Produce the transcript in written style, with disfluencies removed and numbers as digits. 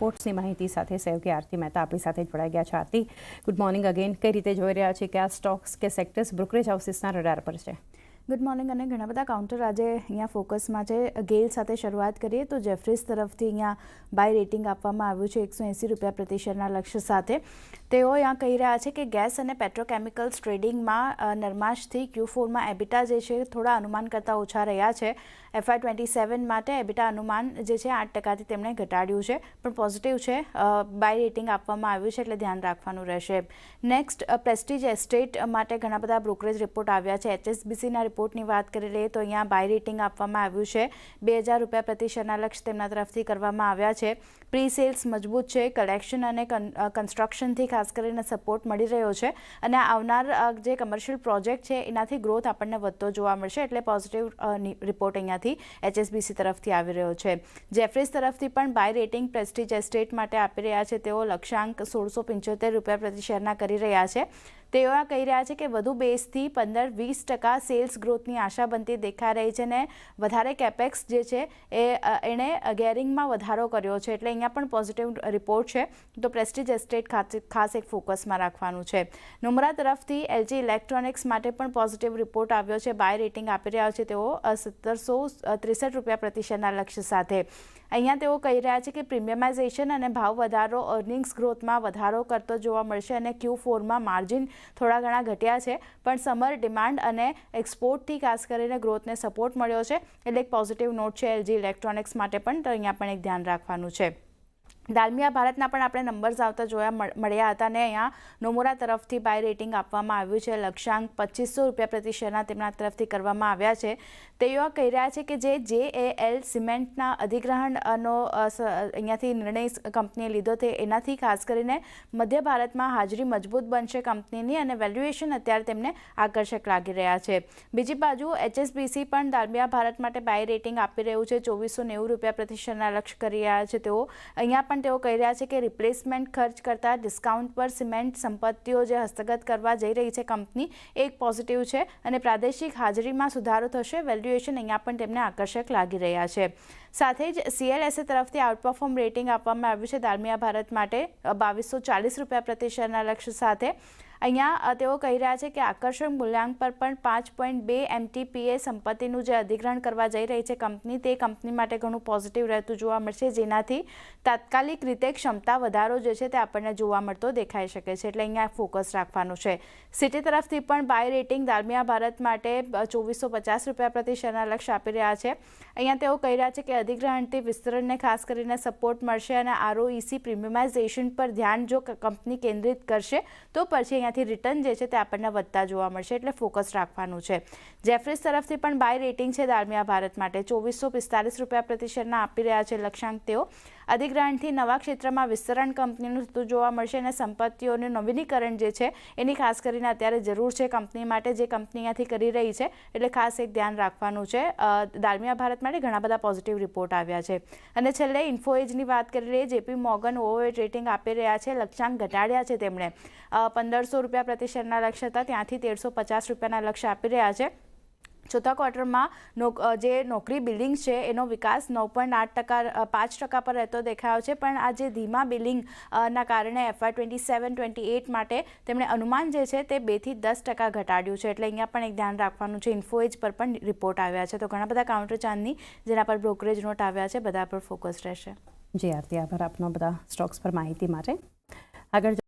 રિપોર્ટ્સની માહિતી સાથે સહયોગી આરતી મહેતા આપણી સાથે જોડાઈ ગયા છે. આરતી, ગુડ મોર્નિંગ અગેન. કઈ રીતે જોઈ રહ્યા છે કે આ સ્ટોક્સ કે સેક્ટર્સ બ્રોકરેજ હાઉસીસના રડાર પર છે? Good morning. અને ઘણા બધા કાઉન્ટર આજે અહીંયા ફોકસમાં છે. ગેલ સાથે શરૂઆત કરીએ તો જેફરીઝ તરફથી અહીંયા બાય રેટિંગ આપવામાં આવ્યું છે 180 રૂપિયા પ્રતિ શેરના લક્ષ્ય સાથે. તેઓ અહીંયા કહી રહ્યા છે કે ગેસ અને પેટ્રોકેમિકલ્સ ટ્રેડિંગમાં નરમાશથી Q4માં એબિટા જે છે થોડા અનુમાન કરતાં ઓછા રહ્યા છે. FY27 માટે એબિટા અનુમાન જે છે 8%થી તેમણે ઘટાડ્યું છે, પણ પોઝિટિવ છે. બાય રેટિંગ આપવામાં આવ્યું છે એટલે ધ્યાન રાખવાનું રહેશે. નેક્સ્ટ, પ્રેસ્ટીજ એસ્ટેટ માટે ઘણા બધા બ્રોકરેજ રિપોર્ટ આવ્યા છે. HSBCના રિપોર્ટની વાત કરી લઈએ તો અહીંયા બાય રેટિંગ આપવામાં આવ્યું છે. 2000 રૂપિયા પ્રતિ શેરના લક્ષ્ય તેમના તરફથી કરવામાં આવ્યા છે. પ્રી સેલ્સ મજબૂત છે. કલેક્શન અને કન્સ્ટ્રક્શનથી ખાસ કરીને સપોર્ટ મળી રહ્યો છે, અને આવનાર જે કમર્શિયલ પ્રોજેક્ટ છે એનાથી ગ્રોથ આપણને વધતો જોવા મળશે, એટલે પોઝિટિવ રિપોર્ટ અહીંયાથી HSBC તરફથી આવી રહ્યો છે. જેફરીઝ તરફથી પણ બાય રેટિંગ પ્રેસ્ટીજ એસ્ટેટ માટે આપી રહ્યા છે. તેઓ લક્ષ્યાંક 1675 રૂપિયા પ્રતિ શેરના કરી રહ્યા છે. તેઓ કહી રહ્યા છે કે વધુ બેઝથી 15-20% સેલ્સ ગ્રોથની આશા બનતી દેખાઈ રહી છે, ને વધારે કેપેક્સ જે છે એણે ગેરિંગમાં વધારો કર્યો છે, એટલે અહીંયા પણ પોઝિટિવ રિપોર્ટ છે. તો પ્રેસ્ટીજ એસ્ટેટ ખાસ એક ફોકસમાં રાખવાનું છે. નોમરા તરફથી LG ઇલેક્ટ્રોનિક્સ માટે પણ પોઝિટિવ રિપોર્ટ આવ્યો છે. બાય રેટિંગ આપી રહ્યા છે તેઓ 1763 રૂપિયા પ્રતિ શેરના લક્ષ્ય સાથે. અહીંયા તેઓ કહી રહ્યા છે કે પ્રીમિયમાઇઝેશન અને ભાવ વધારો અર્નિંગ્સ ગ્રોથમાં વધારો કરતો જોવા મળશે, અને Q4માં માર્જિન થોડા ઘણા ઘટ્યા છે, પણ સમર ડિમાન્ડ અને એક્સપોર્ટથી ખાસ કરીને ગ્રોથને સપોર્ટ મળ્યો છે, એટલે એક પોઝિટિવ નોટ છે LG ઇલેક્ટ્રોનિક્સ માટે પણ. તો અહીંયા પણ એક ધ્યાન રાખવાનું છે. દાલમિયા ભારતના પણ આપણે નંબર્સ આવતા જોયા મળ્યા હતા, ને અહીંયા નોમુરા તરફથી બાય રેટિંગ આપવામાં આવ્યું છે. લક્ષ્યાંક 2500 રૂપિયા પ્રતિ શેરના તેમના તરફથી કરવામાં આવ્યા છે. તેઓ કહી રહ્યા છે કે જે JAL સિમેન્ટના અધિગ્રહણનો અહીંયાથી નિર્ણય કંપનીએ લીધો છે, એનાથી ખાસ કરીને મધ્ય ભારતમાં હાજરી મજબૂત બનશે કંપનીની, અને વેલ્યુએશન અત્યારે તેમને આકર્ષક લાગી રહ્યા છે. બીજી બાજુ HSBC પણ દાલમિયા ભારત માટે બાય રેટિંગ આપી રહ્યું છે. 2490 રૂપિયા પ્રતિ શેરના લક્ષ્ય કરી રહ્યા છે. તેઓ અહીંયા પણ તેઓ કહી રહ્યા છે કે રિપ્લેસમેન્ટ ખર્ચ કરતા ડિસ્કાઉન્ટ પર સિમેન્ટ સંપત્તિઓ જે હસ્તગત કરવા જઈ રહી છે કંપની, એક પોઝિટિવ છે, અને પ્રાદેશિક હાજરીમાં સુધારો થશે. વેલ્યુએશન અહીંયા પણ તેમને આકર્ષક લાગી રહ્યા છે. સાથે જ CLSA તરફથી આઉટપરફોર્મ રેટિંગ આપવામાં આવ્યું છે દાલમિયા ભારત માટે 2240 રૂપિયા પ્રતિ શેરના લક્ષ્ય સાથે. અહીંયા તેઓ કહી રહ્યા છે કે આકર્ષક મૂલ્યાંક પર પણ 5.2 MTPA સંપત્તિનું જે અધિગ્રહણ કરવા જઈ રહી છે કંપની, તે કંપની માટે ઘણું પોઝિટિવ રહેતું જોવા મળશે, જેનાથી તાત્કાલિક રીતે ક્ષમતા વધારો જે છે તે આપણને જોવા મળતો દેખાઈ શકે છે, એટલે અહીંયા ફોકસ રાખવાનું છે. સિટી તરફથી પણ બાય રેટિંગ દાલમિયા ભારત માટે 2450 રૂપિયા પ્રતિ શેરના લક્ષ્ય આપી રહ્યા છે. અહીંયા તેઓ કહી રહ્યા છે કે અધિગ્રહણથી વિસ્તરણને ખાસ કરીને સપોર્ટ મળશે, અને ROEC પ્રીમિયમાઇઝેશન પર ધ્યાન જો કંપની કેન્દ્રિત કરશે તો પછી રિટર્ન જે છે તે આપણને વધતા જોવા મળશે, એટલે ફોકસ રાખવાનું છે. જેફરીઝ તરફથી પણ બાય રેટિંગ છે દાલમિયા ભારત માટે. 2445 રૂપિયા પ્રતિ શેરના આપી રહ્યા છે લક્ષ્યાંક. તેઓ અધિગ્રહણથી નવા ક્ષેત્રમાં વિસ્તરણ કંપનીનું થતું જોવા મળશે, અને સંપત્તિઓનું નવીનીકરણ જે છે એની ખાસ કરીને અત્યારે જરૂર છે કંપની માટે, જે કંપની અહીંયાથી કરી રહી છે, એટલે ખાસ એક ધ્યાન રાખવાનું છે. દાલમિયા ભારત માટે ઘણા બધા પોઝિટિવ રિપોર્ટ આવ્યા છે. અને છેલ્લે ઇન્ફોએજની વાત કરી લઈએ. JP મોર્ગન ઓવરવેટ રેટિંગ આપી રહ્યા છે. લક્ષ્યાંક ઘટાડ્યા છે તેમણે. 1500 રૂપિયા પ્રતિ શેરના લક્ષ્ય હતા, ત્યાંથી 1350 રૂપિયાના લક્ષ્ય આપી રહ્યા છે. ચોથા ક્વાર્ટરમાં જે નોકરી બિલિંગ છે એનો વિકાસ 9.5% પર રહેતો દેખાયો છે, પણ આ જે ધીમા બિલિંગના કારણે FY27-28 માટે તેમણે અનુમાન જે છે તે 2 થી 10% ઘટાડ્યું છે, એટલે અહીંયા પણ એક ધ્યાન રાખવાનું છે. ઇન્ફોએજ પર પણ રિપોર્ટ આવ્યા છે. તો ઘણા બધા કાઉન્ટર ચાંદની જેના પર બ્રોકરેજ નોટ આવ્યા છે, બધા પર ફોકસ રહેશે. જી આરતી, આભાર આપનો બધા સ્ટોક્સ પર માહિતી માટે. આગળ